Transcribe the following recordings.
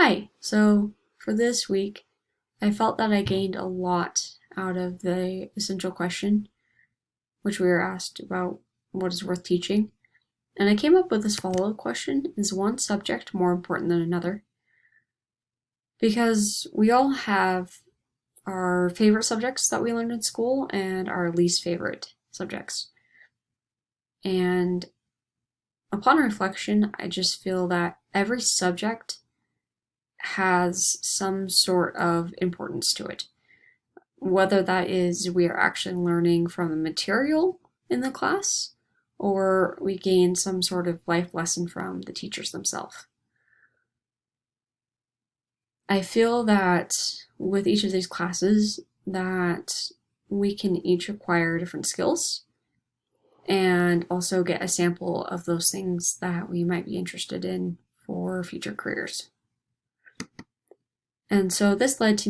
Hi, so for this week, I felt that I gained a lot out of the essential question, which we were asked about what is worth teaching. And I came up with this follow-up question: is one subject more important than another? Because we all have our favorite subjects that we learned in school and our least favorite subjects. And upon reflection, I just feel that every subject has some sort of importance to it. Whether that is we are actually learning from the material in the class or we gain some sort of life lesson from the teachers themselves. I feel that with each of these classes that we can each acquire different skills and also get a sample of those things that we might be interested in for future careers. And so this led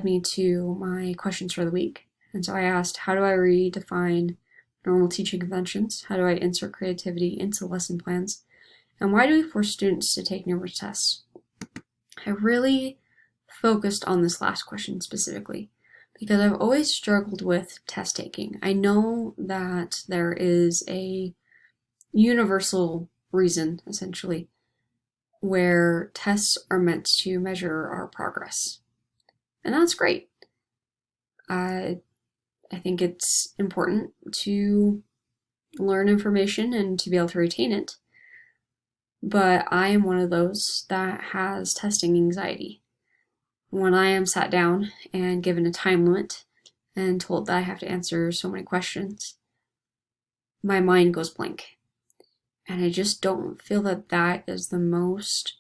me to my questions for the week. And so I asked, how do I redefine normal teaching conventions? How do I insert creativity into lesson plans? And why do we force students to take numerous tests? I really focused on this last question specifically because I've always struggled with test taking. I know that there is a universal reason, essentially, where tests are meant to measure our progress. And that's great. I think it's important to learn information and to be able to retain it. But I am one of those that has testing anxiety. When I am sat down and given a time limit and told that I have to answer so many questions, my mind goes blank. And I just don't feel that that is the most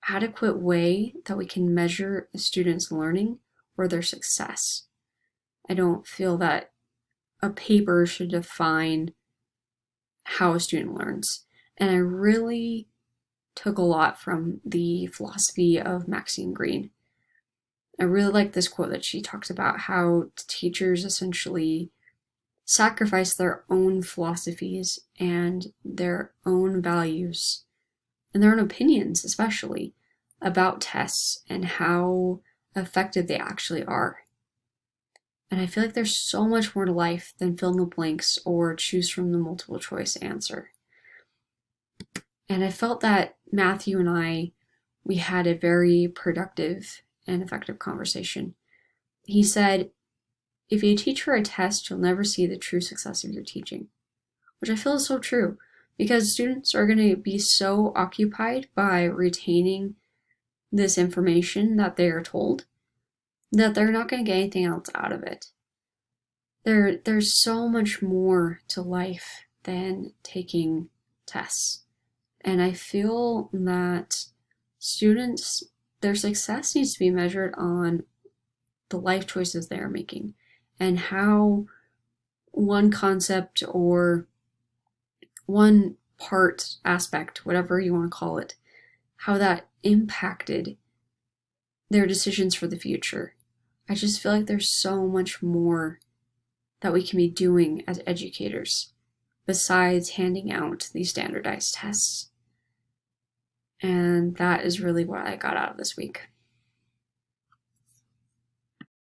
adequate way that we can measure a student's learning or their success. I don't feel that a paper should define how a student learns. And I really took a lot from the philosophy of Maxine Greene. I really like this quote that she talks about how teachers essentially sacrifice their own philosophies and their own values and their own opinions, especially about tests and how effective they actually are. And I feel like there's so much more to life than fill in the blanks or choose from the multiple choice answer. And I felt that Matthew and we had a very productive and effective conversation. He said, if you teach for a test, you'll never see the true success of your teaching, which I feel is so true because students are going to be so occupied by retaining this information that they are told that they're not going to get anything else out of it. There's so much more to life than taking tests. And I feel that students, their success needs to be measured on the life choices they are making and how one concept or one part, aspect, whatever you want to call it, how that impacted their decisions for the future. I just feel like there's so much more that we can be doing as educators besides handing out these standardized tests. And that is really what I got out of this week.